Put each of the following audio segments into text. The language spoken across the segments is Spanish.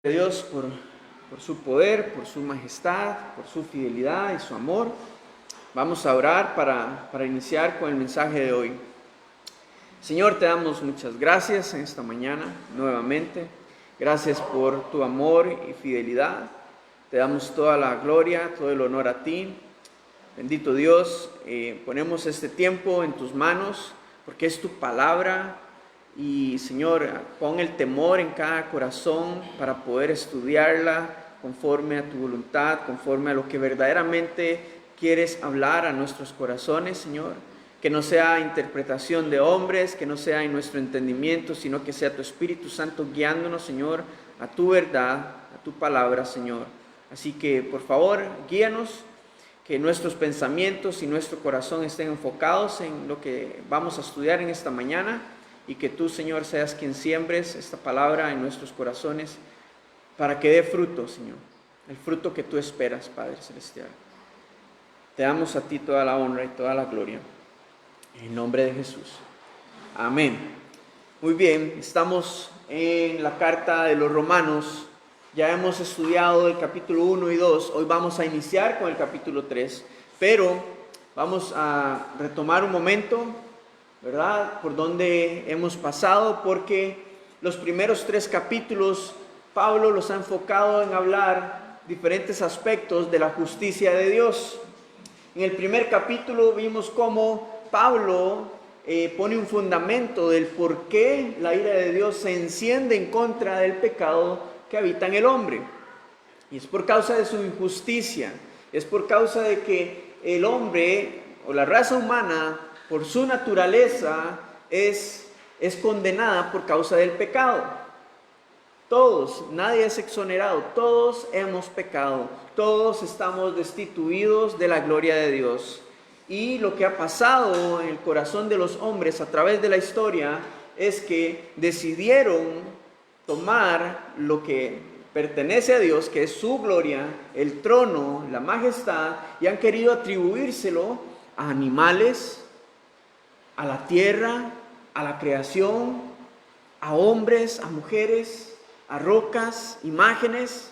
De Dios por su poder, por su majestad, por su fidelidad y su amor. Vamos a orar para iniciar con el mensaje de hoy. Señor, te damos muchas gracias en esta mañana nuevamente. Gracias por tu amor y fidelidad. Te damos toda la gloria, todo el honor a ti. Bendito Dios, ponemos este tiempo en tus manos porque es tu palabra. Y Señor, pon el temor en cada corazón para poder estudiarla conforme a tu voluntad, conforme a lo que verdaderamente quieres hablar a nuestros corazones, Señor. Que no sea interpretación de hombres, que no sea en nuestro entendimiento, sino que sea tu Espíritu Santo guiándonos, Señor, a tu verdad, a tu palabra, Señor. Así que, por favor, guíanos, que nuestros pensamientos y nuestro corazón estén enfocados en lo que vamos a estudiar en esta mañana. Y que tú, Señor, seas quien siembres esta palabra en nuestros corazones para que dé fruto, Señor. El fruto que tú esperas, Padre Celestial. Te damos a ti toda la honra y toda la gloria. En el nombre de Jesús. Amén. Muy bien, estamos en la carta de los Romanos. Ya hemos estudiado el capítulo 1 y 2. Hoy vamos a iniciar con el capítulo 3. Pero vamos a retomar un momento, ¿verdad?, por donde hemos pasado, porque los primeros 3 capítulos Pablo los ha enfocado en hablar diferentes aspectos de la justicia de Dios. En el primer capítulo vimos cómo Pablo pone un fundamento del por qué la ira de Dios se enciende en contra del pecado que habita en el hombre. Y es por causa de su injusticia, es por causa de que el hombre o la raza humana, por su naturaleza, es condenada por causa del pecado. Todos, nadie es exonerado, todos hemos pecado, todos estamos destituidos de la gloria de Dios. Y lo que ha pasado en el corazón de los hombres a través de la historia es que decidieron tomar lo que pertenece a Dios, que es su gloria, el trono, la majestad, y han querido atribuírselo a animales, a la tierra, a la creación, a hombres, a mujeres, a rocas, imágenes,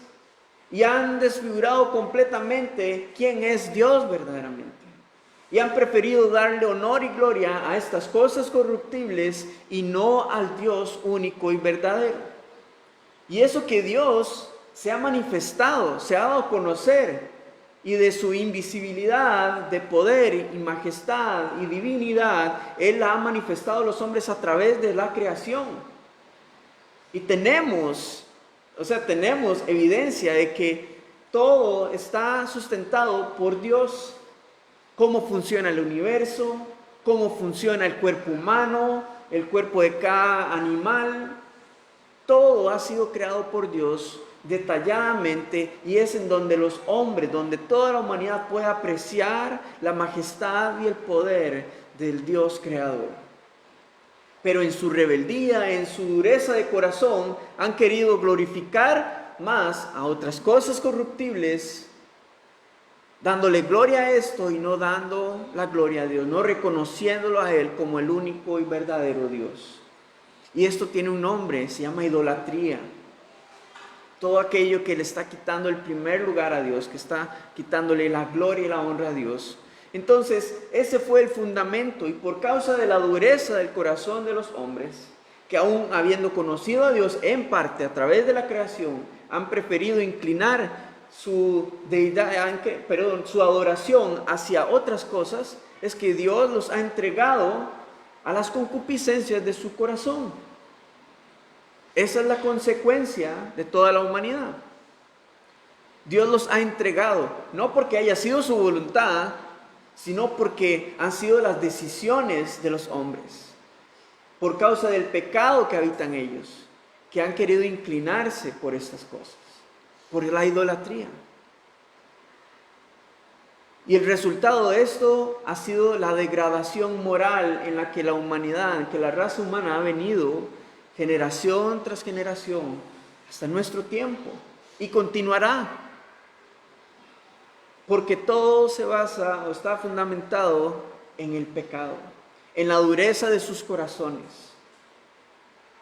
y han desfigurado completamente quién es Dios verdaderamente. Y han preferido darle honor y gloria a estas cosas corruptibles y no al Dios único y verdadero. Y eso que Dios se ha manifestado, se ha dado a conocer, y de su invisibilidad, de poder y majestad y divinidad, Él la ha manifestado a los hombres a través de la creación. Y tenemos evidencia de que todo está sustentado por Dios. Cómo funciona el universo, cómo funciona el cuerpo humano, el cuerpo de cada animal. Todo ha sido creado por Dios detalladamente, y es en donde los hombres, donde toda la humanidad puede apreciar la majestad y el poder del Dios creador. Pero en su rebeldía, en su dureza de corazón, han querido glorificar más a otras cosas corruptibles, dándole gloria a esto y no dando la gloria a Dios, no reconociéndolo a Él como el único y verdadero Dios. Y esto tiene un nombre, se llama idolatría. Todo aquello que le está quitando el primer lugar a Dios, que está quitándole la gloria y la honra a Dios. Entonces, ese fue el fundamento, y por causa de la dureza del corazón de los hombres, que aún habiendo conocido a Dios en parte a través de la creación, han preferido inclinar su adoración hacia otras cosas, es que Dios los ha entregado a las concupiscencias de su corazón. Esa es la consecuencia de toda la humanidad. Dios los ha entregado, no porque haya sido su voluntad, sino porque han sido las decisiones de los hombres, por causa del pecado que habita en ellos, que han querido inclinarse por estas cosas, por la idolatría. Y el resultado de esto ha sido la degradación moral en la que la humanidad, en que la raza humana ha venido generación tras generación hasta nuestro tiempo, y continuará, porque todo se basa o está fundamentado en el pecado, en la dureza de sus corazones.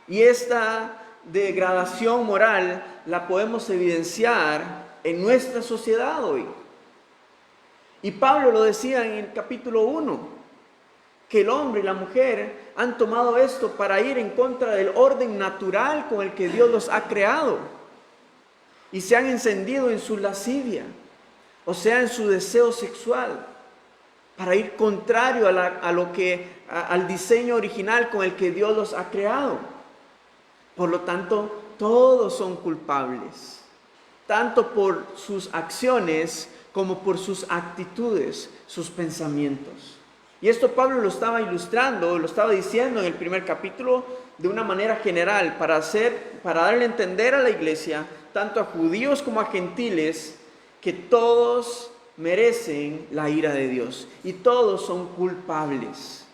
Y esta degradación moral la podemos evidenciar en nuestra sociedad hoy. Y Pablo lo decía en el capítulo 1, que el hombre y la mujer han tomado esto para ir en contra del orden natural con el que Dios los ha creado. Y se han encendido en su lascivia, o sea, en su deseo sexual, para ir contrario al diseño original con el que Dios los ha creado. Por lo tanto, todos son culpables, tanto por sus acciones como por sus actitudes, sus pensamientos. Y esto Pablo lo estaba ilustrando, lo estaba diciendo en el primer capítulo de una manera general, para darle a entender a la iglesia, tanto a judíos como a gentiles, que todos merecen la ira de Dios y todos son culpables.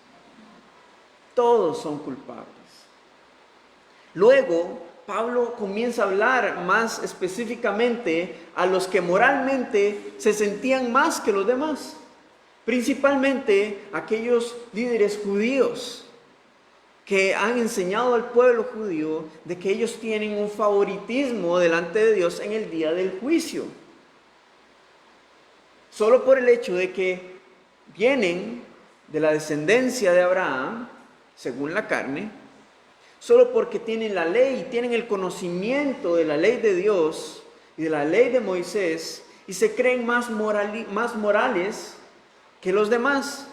Todos son culpables. Luego, Pablo comienza a hablar más específicamente a los que moralmente se sentían más que los demás. Principalmente aquellos líderes judíos que han enseñado al pueblo judío de que ellos tienen un favoritismo delante de Dios en el día del juicio. Solo por el hecho de que vienen de la descendencia de Abraham, según la carne, solo porque tienen la ley, tienen el conocimiento de la ley de Dios y de la ley de Moisés, y se creen más morales que los demás.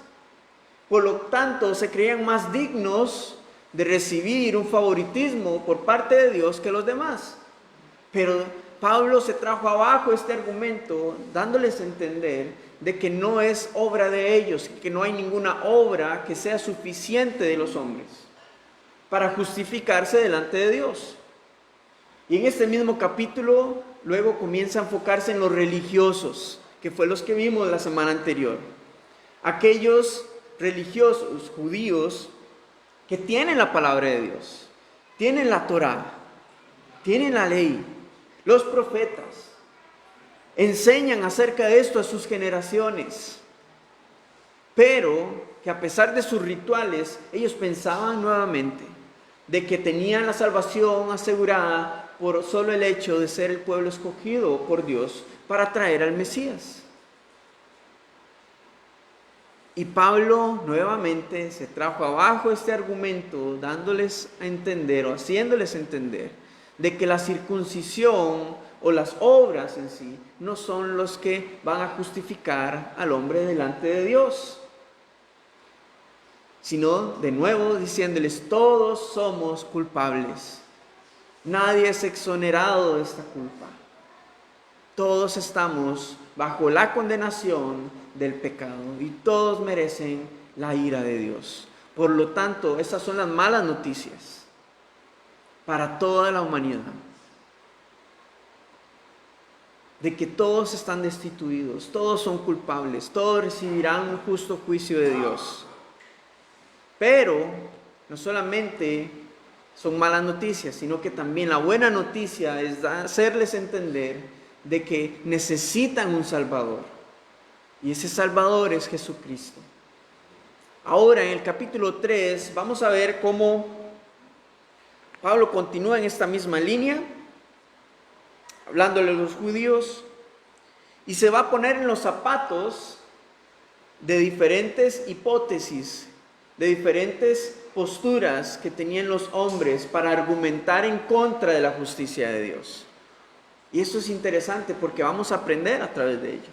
Por lo tanto, se creían más dignos de recibir un favoritismo por parte de Dios que los demás. Pero Pablo se trajo abajo este argumento, dándoles a entender de que no es obra de ellos, que no hay ninguna obra que sea suficiente de los hombres para justificarse delante de Dios. Y en este mismo capítulo, luego comienza a enfocarse en los religiosos, que fue los que vimos la semana anterior. Aquellos religiosos judíos que tienen la palabra de Dios, tienen la Torá, tienen la ley, los profetas, enseñan acerca de esto a sus generaciones, pero que a pesar de sus rituales, ellos pensaban nuevamente de que tenían la salvación asegurada por solo el hecho de ser el pueblo escogido por Dios para traer al Mesías. Y Pablo nuevamente se trajo abajo este argumento, dándoles a entender o haciéndoles entender de que la circuncisión o las obras en sí no son los que van a justificar al hombre delante de Dios, sino de nuevo diciéndoles: todos somos culpables, nadie es exonerado de esta culpa, todos estamos bajo la condenación del pecado y todos merecen la ira de Dios. Por lo tanto, estas son las malas noticias para toda la humanidad, de que todos están destituidos, todos son culpables, todos recibirán un justo juicio de Dios. Pero no solamente son malas noticias, sino que también la buena noticia es hacerles entender de que necesitan un Salvador, y ese Salvador es Jesucristo. Ahora en el capítulo 3 vamos a ver cómo Pablo continúa en esta misma línea, hablándole a los judíos, y se va a poner en los zapatos de diferentes hipótesis, de diferentes posturas que tenían los hombres para argumentar en contra de la justicia de Dios. Y esto es interesante porque vamos a aprender a través de ello.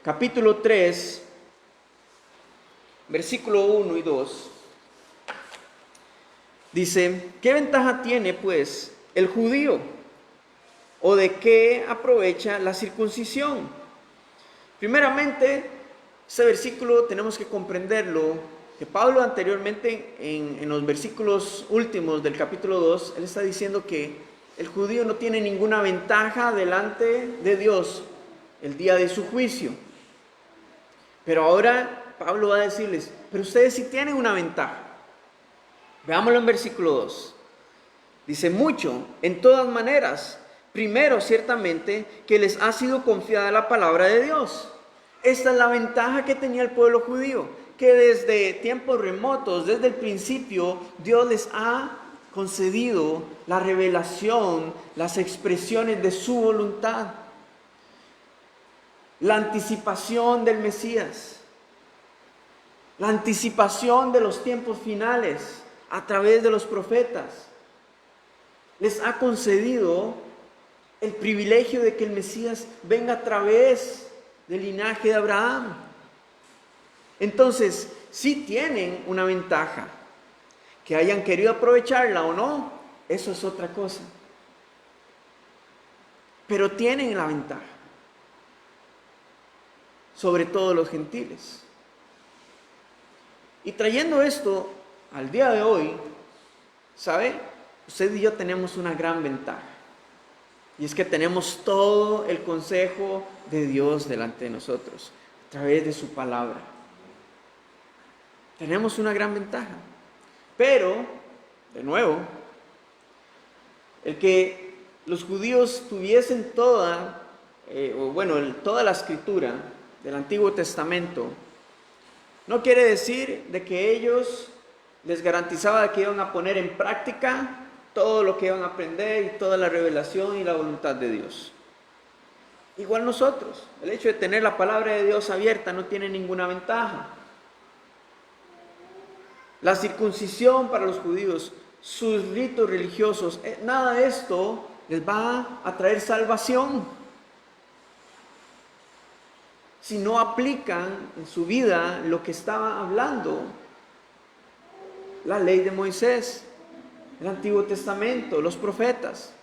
Capítulo 3, versículo 1 y 2. Dice: ¿qué ventaja tiene pues el judío? ¿O de qué aprovecha la circuncisión? Primeramente, este versículo tenemos que comprenderlo, que Pablo anteriormente en los versículos últimos del capítulo 2, él está diciendo que el judío no tiene ninguna ventaja delante de Dios el día de su juicio. Pero ahora Pablo va a decirles: pero ustedes sí tienen una ventaja. Veámoslo en versículo 2. Dice: mucho, en todas maneras. Primero, ciertamente, que les ha sido confiada la palabra de Dios. Esta es la ventaja que tenía el pueblo judío, que desde tiempos remotos, desde el principio, Dios les ha concedido la revelación, las expresiones de su voluntad, la anticipación del Mesías, la anticipación de los tiempos finales a través de los profetas. Les ha concedido el privilegio de que el Mesías venga a través del linaje de Abraham. Entonces, sí tienen una ventaja. Que hayan querido aprovecharla o no, eso es otra cosa. Pero tienen la ventaja sobre todo los gentiles. Y trayendo esto al día de hoy, ¿sabe? Usted y yo tenemos una gran ventaja. Y es que tenemos todo el consejo de Dios delante de nosotros, a través de su palabra. Tenemos una gran ventaja. Pero, de nuevo, el que los judíos tuviesen toda la escritura del Antiguo Testamento, no quiere decir de que ellos les garantizaba que iban a poner en práctica todo lo que iban a aprender y toda la revelación y la voluntad de Dios. Igual nosotros, el hecho de tener la palabra de Dios abierta no tiene ninguna ventaja. La circuncisión para los judíos, sus ritos religiosos, nada de esto les va a traer salvación si no aplican en su vida lo que estaba hablando la ley de Moisés, el Antiguo Testamento, los profetas.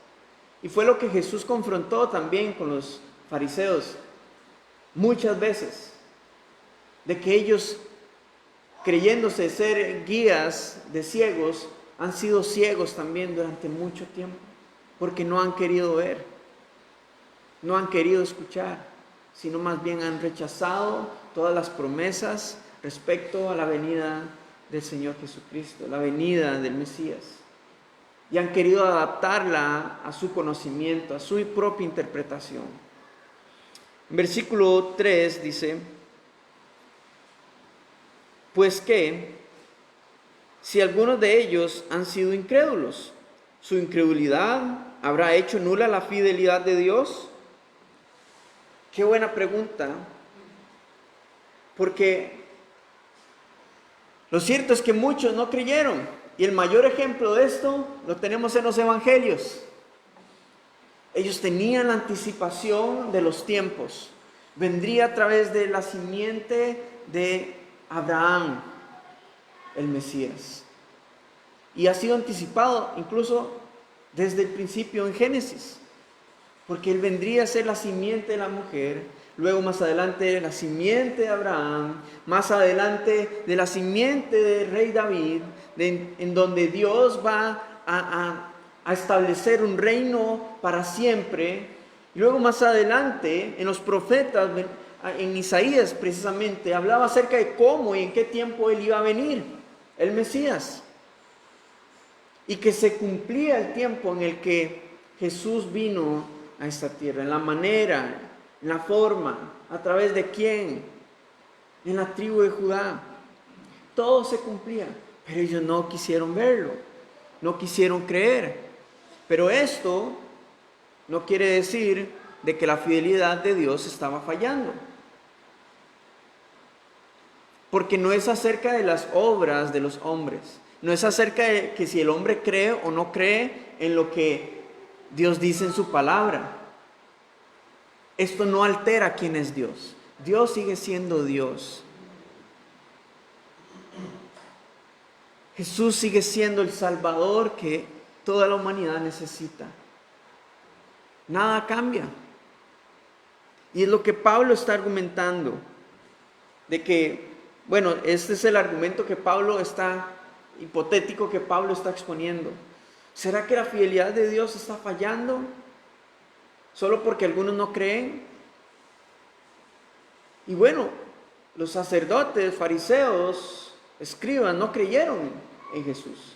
Y fue lo que Jesús confrontó también con los fariseos muchas veces, de que ellos, creyéndose ser guías de ciegos, han sido ciegos también durante mucho tiempo, porque no han querido ver, no han querido escuchar, sino más bien han rechazado todas las promesas respecto a la venida del Señor Jesucristo, la venida del Mesías, y han querido adaptarla a su conocimiento, a su propia interpretación. En versículo 3 dice: pues que, si algunos de ellos han sido incrédulos, ¿su incredulidad habrá hecho nula la fidelidad de Dios? Qué buena pregunta, porque lo cierto es que muchos no creyeron, y el mayor ejemplo de esto lo tenemos en los evangelios. Ellos tenían la anticipación de los tiempos, vendría a través de la simiente de Abraham, el Mesías, y ha sido anticipado incluso desde el principio en Génesis, porque él vendría a ser la simiente de la mujer, luego más adelante la simiente de Abraham, más adelante de la simiente del rey David, en donde Dios va a establecer un reino para siempre. Y luego más adelante en los profetas, en Isaías precisamente, hablaba acerca de cómo y en qué tiempo él iba a venir, el Mesías, y que se cumplía el tiempo en el que Jesús vino a esta tierra, en la manera, en la forma, a través de quién, en la tribu de Judá. Todo se cumplía, pero ellos no quisieron verlo, no quisieron creer. Pero esto no quiere decir de que la fidelidad de Dios estaba fallando, porque no es acerca de las obras de los hombres, no es acerca de que si el hombre cree o no cree en lo que Dios dice en su palabra. Esto no altera quién es Dios. Dios sigue siendo Dios. Jesús sigue siendo el Salvador que toda la humanidad necesita. Nada cambia. Y es lo que Pablo está argumentando, de que, bueno, este es el argumento que Pablo está, hipotético que Pablo está exponiendo. ¿Será que la fidelidad de Dios está fallando solo porque algunos no creen? Y bueno, los sacerdotes, fariseos, escribas no creyeron en Jesús,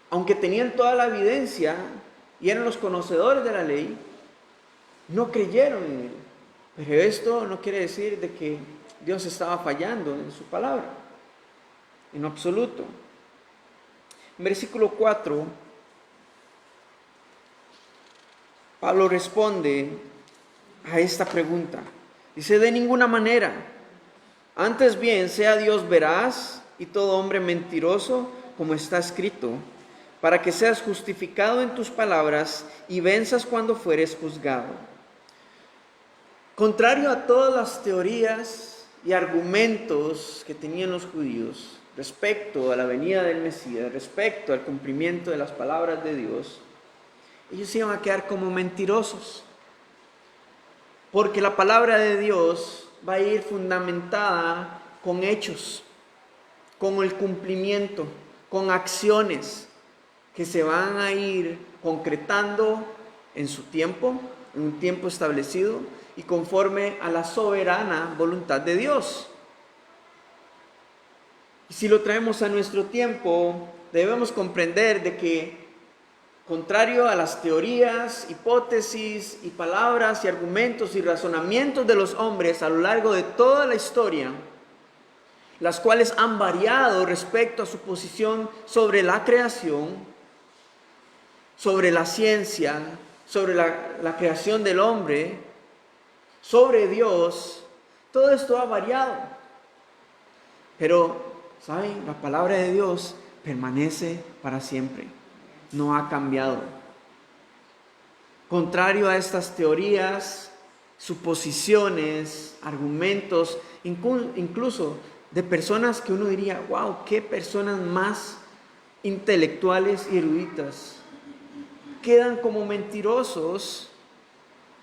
aunque tenían toda la evidencia y eran los conocedores de la ley. No creyeron en él. Pero esto no quiere decir de que Dios estaba fallando en su palabra, en absoluto. En versículo 4, Pablo responde a esta pregunta. Dice, de ninguna manera, antes bien sea Dios veraz y todo hombre mentiroso, como está escrito, para que seas justificado en tus palabras y venzas cuando fueres juzgado. Contrario a todas las teorías y argumentos que tenían los judíos respecto a la venida del Mesías, respecto al cumplimiento de las palabras de Dios, ellos iban a quedar como mentirosos. Porque la palabra de Dios va a ir fundamentada con hechos, con el cumplimiento, con acciones que se van a ir concretando en su tiempo, en un tiempo establecido y conforme a la soberana voluntad de Dios. Y si lo traemos a nuestro tiempo, debemos comprender de que, contrario a las teorías, hipótesis y palabras y argumentos y razonamientos de los hombres a lo largo de toda la historia, las cuales han variado respecto a su posición sobre la creación, sobre la ciencia, sobre la creación del hombre, sobre Dios, todo esto ha variado. Pero, ¿saben? La palabra de Dios permanece para siempre. No ha cambiado. Contrario a estas teorías, suposiciones, argumentos, incluso de personas que uno diría, wow, qué personas más intelectuales y eruditas, quedan como mentirosos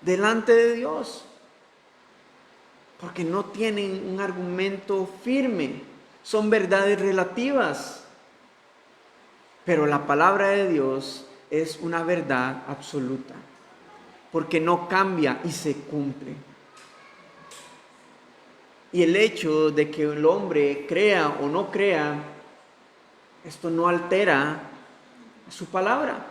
delante de Dios, porque no tienen un argumento firme, son verdades relativas. Pero la palabra de Dios es una verdad absoluta, porque no cambia y se cumple. Y el hecho de que el hombre crea o no crea, esto no altera su palabra,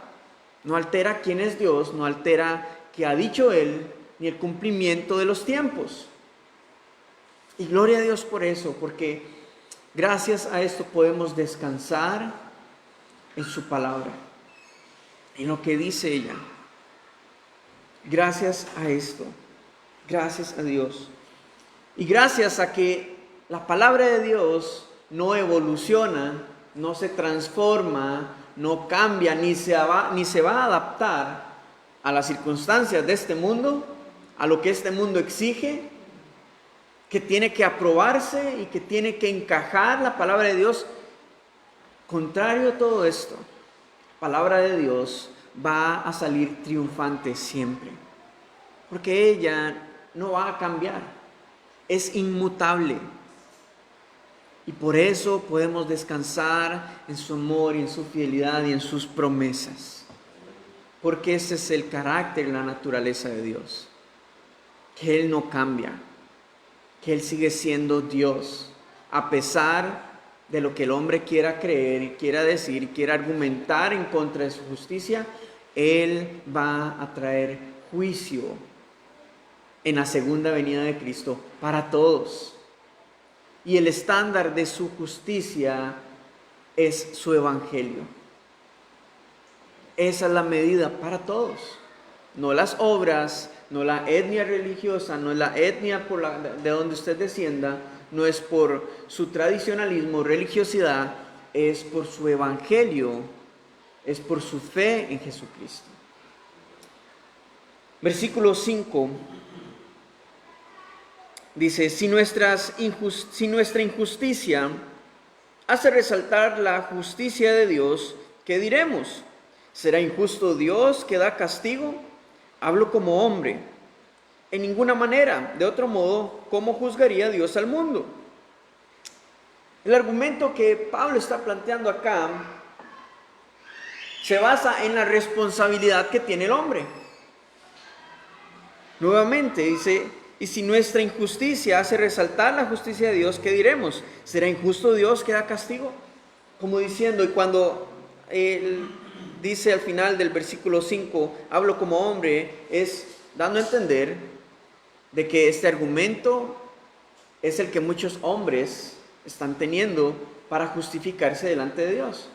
no altera quién es Dios, no altera qué ha dicho Él, ni el cumplimiento de los tiempos. Y gloria a Dios por eso, porque gracias a esto podemos descansar en su palabra, en lo que dice ella. Gracias a esto, gracias a Dios. Y gracias a que la palabra de Dios no evoluciona, no se transforma, no cambia, ni se va a adaptar a las circunstancias de este mundo, a lo que este mundo exige, que tiene que aprobarse y que tiene que encajar la palabra de Dios. Contrario a todo esto, la palabra de Dios va a salir triunfante siempre, porque ella no va a cambiar, es inmutable. Y por eso podemos descansar en su amor y en su fidelidad y en sus promesas, porque ese es el carácter y la naturaleza de Dios, que Él no cambia, que Él sigue siendo Dios, a pesar de lo que el hombre quiera creer y quiera decir y quiera argumentar en contra de su justicia. Él va a traer juicio en la segunda venida de Cristo para todos. Y el estándar de su justicia es su evangelio. Esa es la medida para todos. No las obras, no la etnia religiosa, no es la etnia de donde usted descienda, no es por su tradicionalismo, religiosidad, es por su evangelio, es por su fe en Jesucristo. Versículo 5 dice, si nuestra injusticia hace resaltar la justicia de Dios, ¿qué diremos? ¿Será injusto Dios que da castigo? Hablo como hombre. En ninguna manera, de otro modo, ¿cómo juzgaría Dios al mundo? El argumento que Pablo está planteando acá se basa en la responsabilidad que tiene el hombre. Nuevamente dice, y si nuestra injusticia hace resaltar la justicia de Dios, ¿qué diremos? ¿Será injusto Dios que da castigo? Como diciendo, y cuando él dice al final del versículo 5, hablo como hombre, es dando a entender de que este argumento es el que muchos hombres están teniendo para justificarse delante de Dios.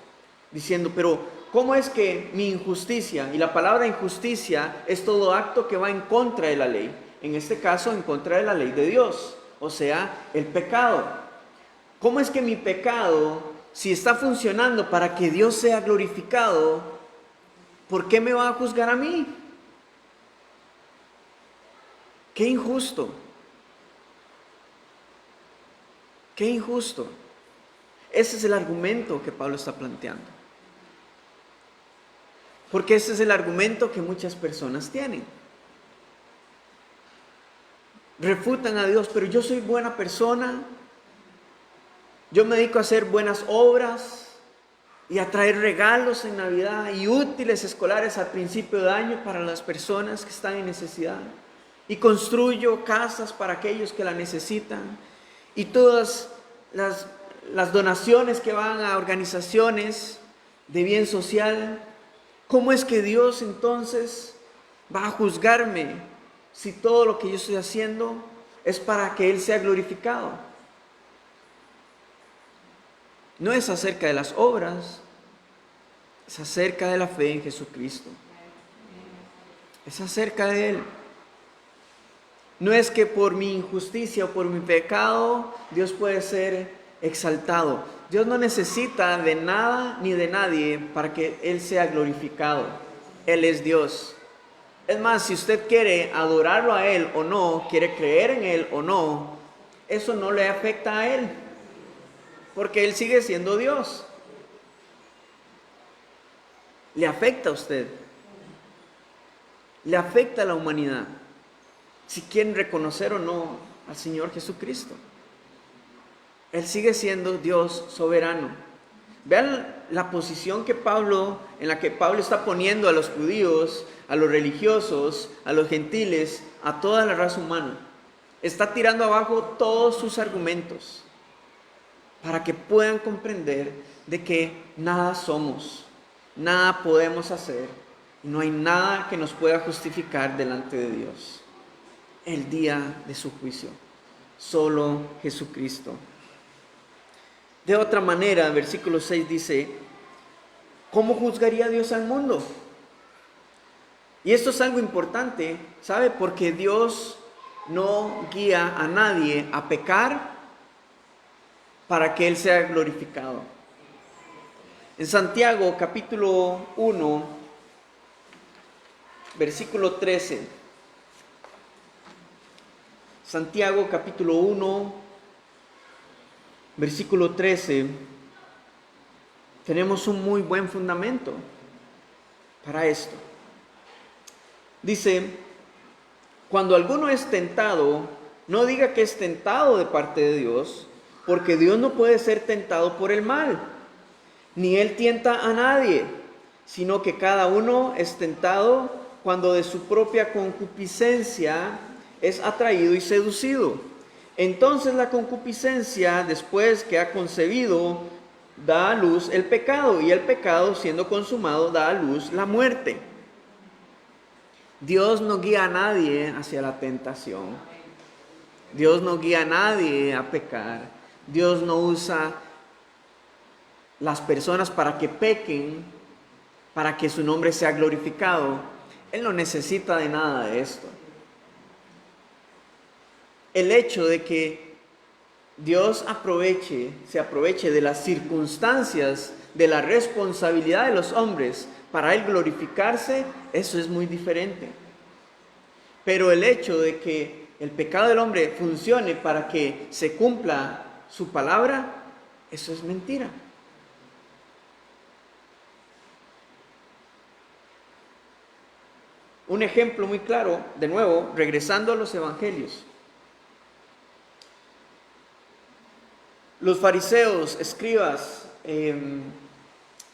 diciendo, pero ¿cómo es que mi injusticia? Y la palabra injusticia es todo acto que va en contra de la ley. En este caso, en contra de la ley de Dios, o sea, el pecado. ¿Cómo es que mi pecado, si está funcionando para que Dios sea glorificado, por qué me va a juzgar a mí? Qué injusto. Qué injusto. Ese es el argumento que Pablo está planteando. Porque ese es el argumento que muchas personas tienen. Refutan a Dios, pero yo soy buena persona. Yo me dedico a hacer buenas obras y a traer regalos en Navidad y útiles escolares al principio de año para las personas que están en necesidad. Y construyo casas para aquellos que la necesitan. Y todas las donaciones que van a organizaciones de bien social. ¿Cómo es que Dios entonces va a juzgarme si todo lo que yo estoy haciendo es para que Él sea glorificado? No es acerca de las obras, es acerca de la fe en Jesucristo. Es acerca de Él. No es que por mi injusticia o por mi pecado Dios puede ser exaltado. Dios no necesita de nada ni de nadie para que Él sea glorificado. Él es Dios. Es más, si usted quiere adorarlo a Él o no, quiere creer en Él o no, eso no le afecta a Él, porque Él sigue siendo Dios. Le afecta a usted. Le afecta a la humanidad, si quieren reconocer o no al Señor Jesucristo. Él sigue siendo Dios soberano. Vean la posición en la que Pablo está poniendo a los judíos, a los religiosos, a los gentiles, a toda la raza humana. Está tirando abajo todos sus argumentos para que puedan comprender de que nada somos, nada podemos hacer, y no hay nada que nos pueda justificar delante de Dios el día de su juicio. Solo Jesucristo. De otra manera, versículo 6 dice, ¿cómo juzgaría Dios al mundo? Y esto es algo importante, ¿sabe? Porque Dios no guía a nadie a pecar para que Él sea glorificado. En Santiago capítulo 1, versículo 13. Santiago capítulo 1, versículo 13. Tenemos un muy buen fundamento para esto. Dice, cuando alguno es tentado, no diga que es tentado de parte de Dios, porque Dios no puede ser tentado por el mal, ni Él tienta a nadie, sino que cada uno es tentado cuando de su propia concupiscencia es atraído y seducido. Entonces la concupiscencia, después que ha concebido, da a luz el pecado, y el pecado, siendo consumado, da a luz la muerte. Dios no guía a nadie hacia la tentación. Dios no guía a nadie a pecar. Dios no usa las personas para que pequen, para que su nombre sea glorificado. Él no necesita de nada de esto. El hecho de que Dios se aproveche de las circunstancias, de la responsabilidad de los hombres para Él glorificarse, eso es muy diferente. Pero el hecho de que el pecado del hombre funcione para que se cumpla su palabra, eso es mentira. Un ejemplo muy claro, de nuevo, regresando a los evangelios. Los fariseos, escribas,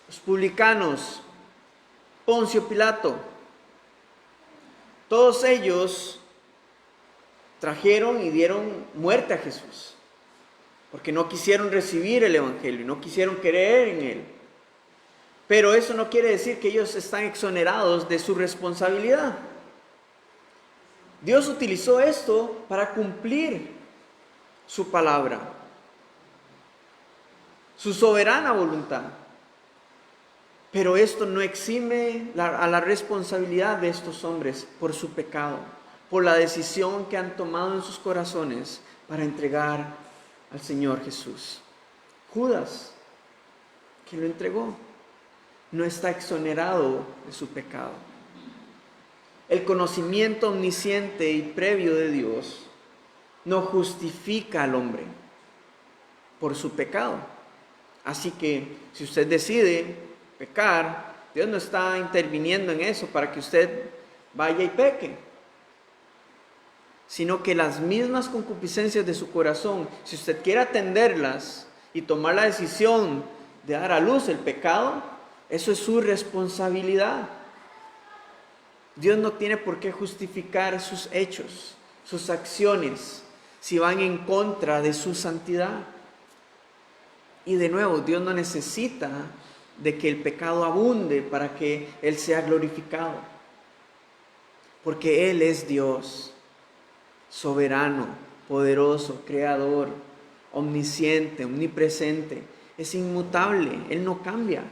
los publicanos, Poncio Pilato, todos ellos trajeron y dieron muerte a Jesús, porque no quisieron recibir el evangelio, no quisieron creer en él. Pero eso no quiere decir que ellos están exonerados de su responsabilidad. Dios utilizó esto para cumplir su palabra, su soberana voluntad. Pero esto no exime a la responsabilidad de estos hombres por su pecado, por la decisión que han tomado en sus corazones para entregar al Señor Jesús. Judas, que lo entregó, no está exonerado de su pecado. El conocimiento omnisciente y previo de Dios no justifica al hombre por su pecado. Así que si usted decide pecar, Dios no está interviniendo en eso para que usted vaya y peque, sino que las mismas concupiscencias de su corazón, si usted quiere atenderlas y tomar la decisión de dar a luz el pecado, eso es su responsabilidad. Dios no tiene por qué justificar sus hechos, sus acciones, si van en contra de su santidad. Y de nuevo, Dios no necesita de que el pecado abunde para que Él sea glorificado, porque Él es Dios, soberano, poderoso, creador, omnisciente, omnipresente, es inmutable, Él no cambia.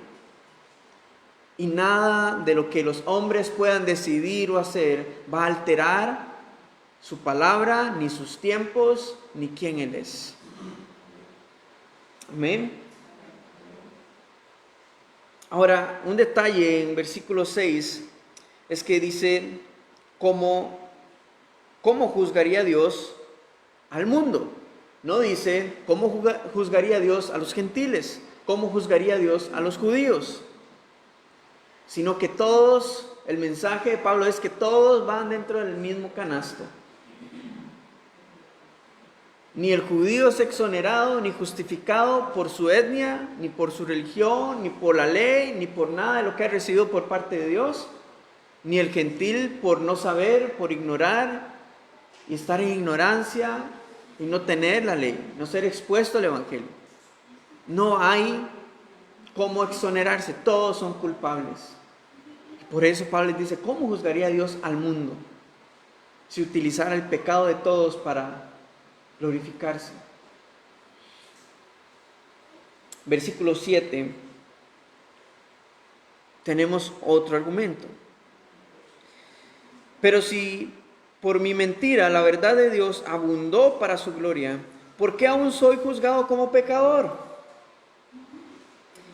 Y nada de lo que los hombres puedan decidir o hacer va a alterar su palabra, ni sus tiempos, ni quién Él es. Amén. Ahora, un detalle en versículo 6 es que dice, ¿cómo juzgaría Dios al mundo? No dice, ¿cómo juzgaría Dios a los gentiles? ¿Cómo juzgaría Dios a los judíos? Sino que todos, el mensaje de Pablo es que todos van dentro del mismo canasto. Ni el judío es exonerado ni justificado por su etnia, ni por su religión, ni por la ley, ni por nada de lo que ha recibido por parte de Dios. Ni el gentil por no saber, por ignorar y estar en ignorancia y no tener la ley, no ser expuesto al evangelio. No hay cómo exonerarse, todos son culpables. Por eso Pablo les dice, ¿cómo juzgaría Dios al mundo si utilizara el pecado de todos para glorificarse? Versículo 7, tenemos otro argumento. Pero si por mi mentira la verdad de Dios abundó para su gloria, ¿por qué aún soy juzgado como pecador?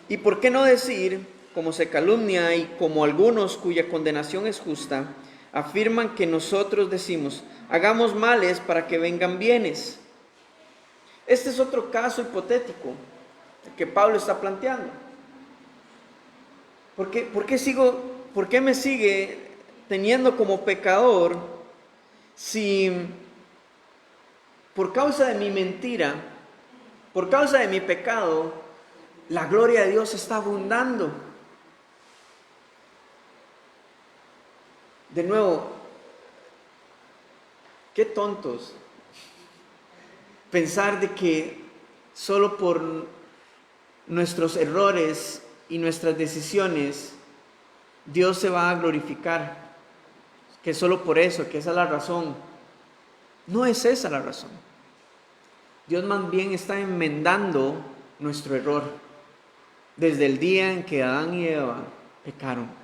¿Y por qué no decir, como se calumnia y como algunos cuya condenación es justa, afirman que nosotros decimos, hagamos males para que vengan bienes? Este es otro caso hipotético que Pablo está planteando. ¿Por qué me sigue teniendo como pecador si por causa de mi mentira, por causa de mi pecado, la gloria de Dios está abundando? De nuevo, qué tontos pensar de que solo por nuestros errores y nuestras decisiones Dios se va a glorificar, que solo por eso, que esa es la razón. No es esa la razón. Dios más bien está enmendando nuestro error desde el día en que Adán y Eva pecaron.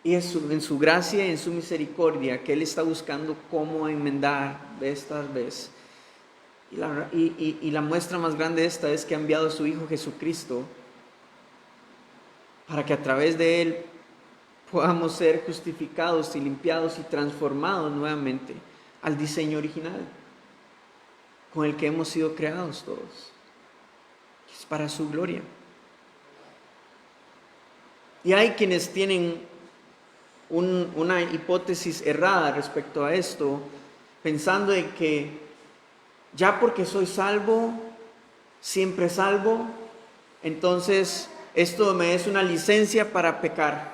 Y en su gracia y en su misericordia que Él está buscando cómo enmendar vez tras vez. Y la muestra más grande de esta es que ha enviado a su Hijo Jesucristo para que a través de Él podamos ser justificados y limpiados y transformados nuevamente al diseño original con el que hemos sido creados todos. Es para su gloria. Y hay quienes tienen una hipótesis errada respecto a esto, pensando en que ya porque soy salvo, siempre salvo, entonces esto me es una licencia para pecar,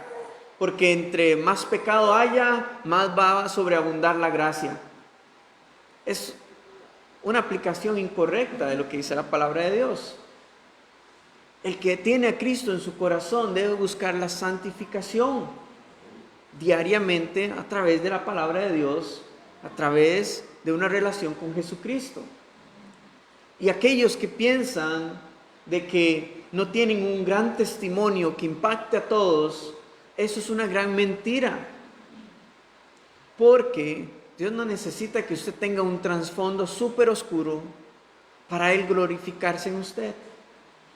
porque entre más pecado haya, más va a sobreabundar la gracia. Es una aplicación incorrecta de lo que dice la palabra de Dios. El que tiene a Cristo en su corazón debe buscar la santificación diariamente a través de la palabra de Dios, a través de una relación con Jesucristo. Y aquellos que piensan de que no tienen un gran testimonio que impacte a todos, eso es una gran mentira. Porque Dios no necesita que usted tenga un trasfondo súper oscuro para Él glorificarse en usted.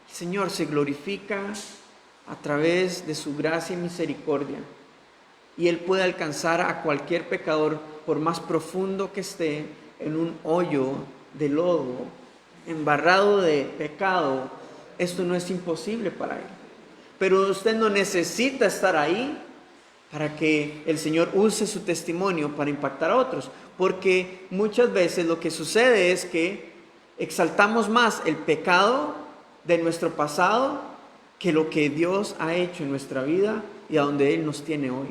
El Señor se glorifica a través de su gracia y misericordia. Y Él puede alcanzar a cualquier pecador, por más profundo que esté, en un hoyo de lodo, embarrado de pecado. Esto no es imposible para Él. Pero usted no necesita estar ahí para que el Señor use su testimonio para impactar a otros. Porque muchas veces lo que sucede es que exaltamos más el pecado de nuestro pasado que lo que Dios ha hecho en nuestra vida y a donde Él nos tiene hoy.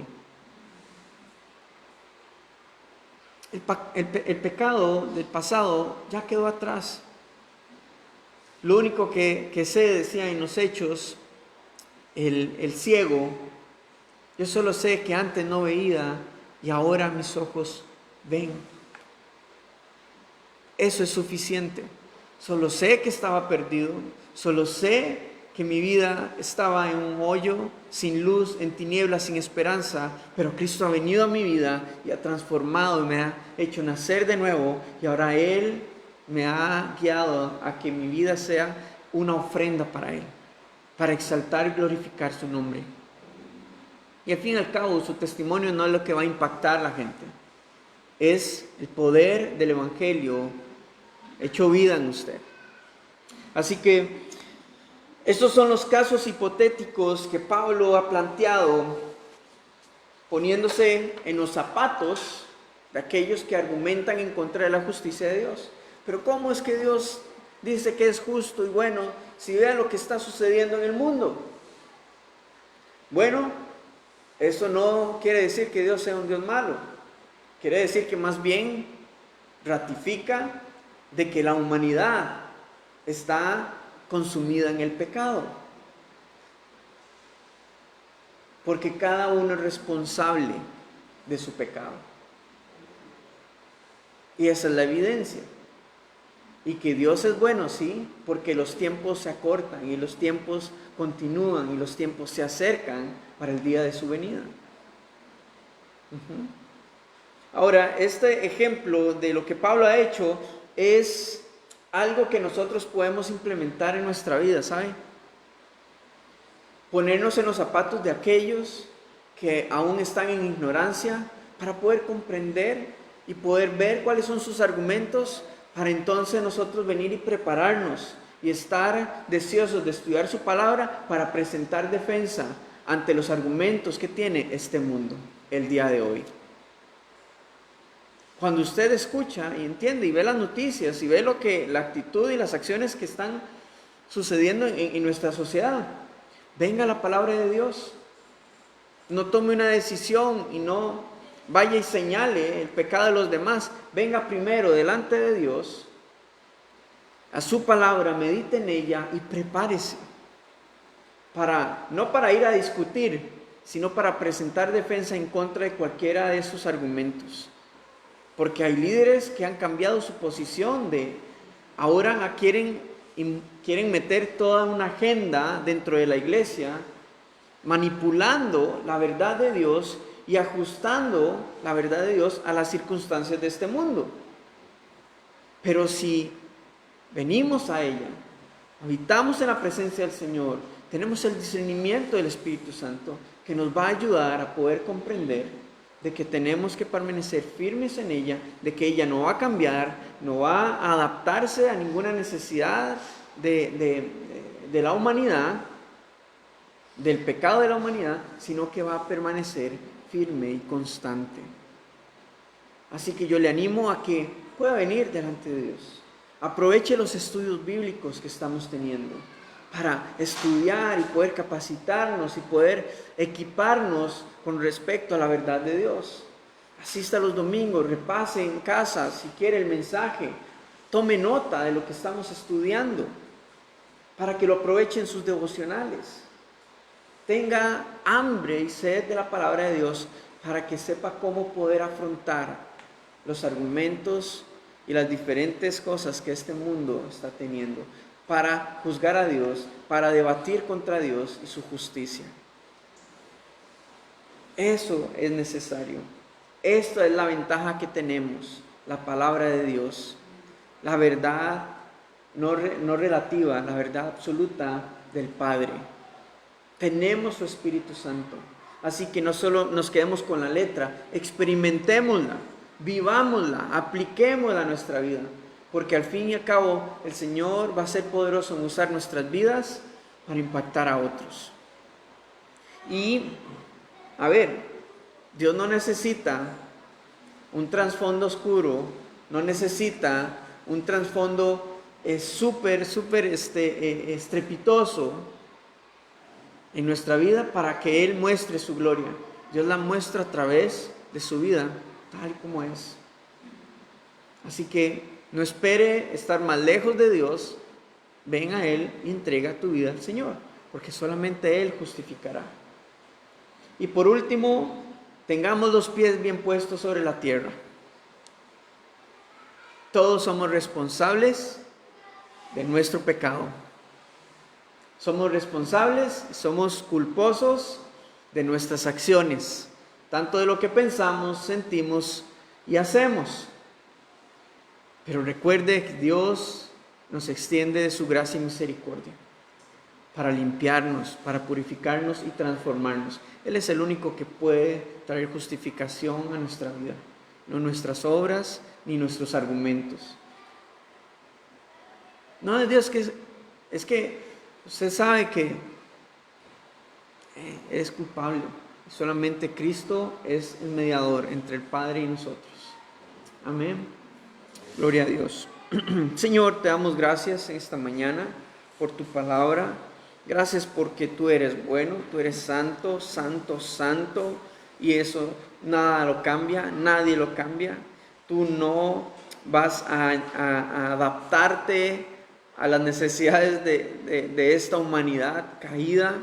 El pecado del pasado ya quedó atrás. Lo único que sé, decía en los Hechos, el ciego, yo solo sé que antes no veía y ahora mis ojos ven. Eso es suficiente. Solo sé que estaba perdido, solo sé que mi vida estaba en un hoyo, sin luz, en tinieblas, sin esperanza, pero Cristo ha venido a mi vida y ha transformado y me ha hecho nacer de nuevo, y ahora Él me ha guiado a que mi vida sea una ofrenda para Él, para exaltar y glorificar su nombre. Y al fin y al cabo, su testimonio no es lo que va a impactar a la gente, es el poder del Evangelio hecho vida en usted. Así que estos son los casos hipotéticos que Pablo ha planteado, poniéndose en los zapatos de aquellos que argumentan en contra de la justicia de Dios. Pero ¿cómo es que Dios dice que es justo y bueno si vea lo que está sucediendo en el mundo? Bueno, eso no quiere decir que Dios sea un Dios malo. Quiere decir que más bien ratifica de que la humanidad está consumida en el pecado. Porque cada uno es responsable de su pecado. Y esa es la evidencia. Y que Dios es bueno, sí, porque los tiempos se acortan y los tiempos continúan y los tiempos se acercan para el día de su venida. Ahora, este ejemplo de lo que Pablo ha hecho es algo que nosotros podemos implementar en nuestra vida, ¿sabe? Ponernos en los zapatos de aquellos que aún están en ignorancia para poder comprender y poder ver cuáles son sus argumentos, para entonces nosotros venir y prepararnos y estar deseosos de estudiar su palabra para presentar defensa ante los argumentos que tiene este mundo el día de hoy. Cuando usted escucha y entiende y ve las noticias y ve la actitud y las acciones que están sucediendo en nuestra sociedad, venga la palabra de Dios. No tome una decisión y no vaya y señale el pecado de los demás. Venga primero delante de Dios, a su palabra, medite en ella y prepárese. No para ir a discutir, sino para presentar defensa en contra de cualquiera de esos argumentos. Porque hay líderes que han cambiado su posición ahora quieren meter toda una agenda dentro de la iglesia, manipulando la verdad de Dios y ajustando la verdad de Dios a las circunstancias de este mundo. Pero si venimos a ella, habitamos en la presencia del Señor, tenemos el discernimiento del Espíritu Santo que nos va a ayudar a poder comprender de que tenemos que permanecer firmes en ella, de que ella no va a cambiar, no va a adaptarse a ninguna necesidad de la humanidad, del pecado de la humanidad, sino que va a permanecer firme y constante. Así que yo le animo a que pueda venir delante de Dios. Aproveche los estudios bíblicos que estamos teniendo para estudiar y poder capacitarnos y poder equiparnos con respecto a la verdad de Dios. Asista los domingos, repase en casa si quiere el mensaje, tome nota de lo que estamos estudiando para que lo aproveche en sus devocionales. Tenga hambre y sed de la palabra de Dios para que sepa cómo poder afrontar los argumentos y las diferentes cosas que este mundo está teniendo, para juzgar a Dios, para debatir contra Dios y su justicia. Eso es necesario. Esta es la ventaja que tenemos, la palabra de Dios, la verdad no relativa, la verdad absoluta del Padre. Tenemos su Espíritu Santo, así que no solo nos quedemos con la letra, experimentémosla, vivámosla, apliquémosla a nuestra vida, porque al fin y al cabo el Señor va a ser poderoso en usar nuestras vidas para impactar a otros. Y, a ver, Dios no necesita un trasfondo oscuro, no necesita un trasfondo súper estrepitoso en nuestra vida para que Él muestre su gloria. Dios la muestra a través de su vida, tal como es. Así que no espere estar más lejos de Dios. Ven a Él y entrega tu vida al Señor, porque solamente Él justificará. Y por último, tengamos los pies bien puestos sobre la tierra. Todos somos responsables de nuestro pecado. Somos responsables y somos culposos de nuestras acciones, tanto de lo que pensamos, sentimos y hacemos. Pero recuerde que Dios nos extiende de su gracia y misericordia para limpiarnos, para purificarnos y transformarnos. Él es el único que puede traer justificación a nuestra vida, no nuestras obras ni nuestros argumentos. No es Dios es que usted sabe que es culpable. Solamente Cristo es el mediador entre el Padre y nosotros. Amén. Gloria a Dios. Señor, te damos gracias esta mañana por tu palabra. Gracias porque tú eres bueno, tú eres santo, santo, santo. Y eso nada lo cambia, nadie lo cambia. Tú no vas a adaptarte a las necesidades de esta humanidad caída,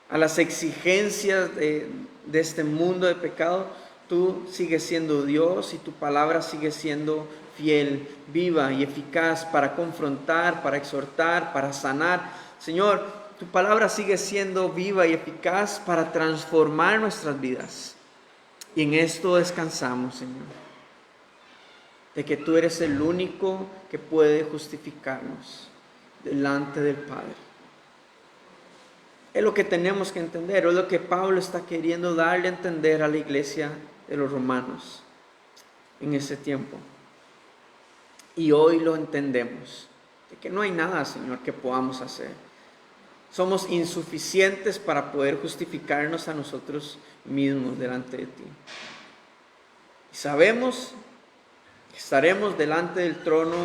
a las exigencias de este mundo de pecado. Tú sigues siendo Dios y tu palabra sigue siendo fiel, viva y eficaz para confrontar, para exhortar, para sanar. Señor, tu palabra sigue siendo viva y eficaz para transformar nuestras vidas. Y en esto descansamos, Señor, de que tú eres el único que puede justificarnos delante del Padre. Es lo que tenemos que entender, es lo que Pablo está queriendo darle a entender a la iglesia de los romanos en ese tiempo. Y hoy lo entendemos, de que no hay nada, Señor, que podamos hacer. Somos insuficientes para poder justificarnos a nosotros mismos delante de ti. Y sabemos que estaremos delante del trono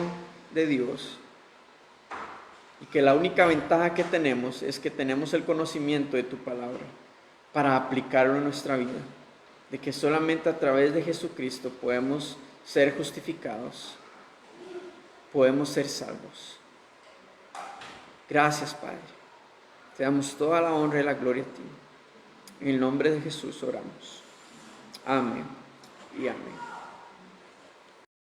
de Dios y que la única ventaja que tenemos es que tenemos el conocimiento de tu palabra para aplicarlo en nuestra vida, de que solamente a través de Jesucristo podemos ser justificados, podemos ser salvos. Gracias, Padre. Te damos toda la honra y la gloria a ti. En el nombre de Jesús oramos. Amén y amén.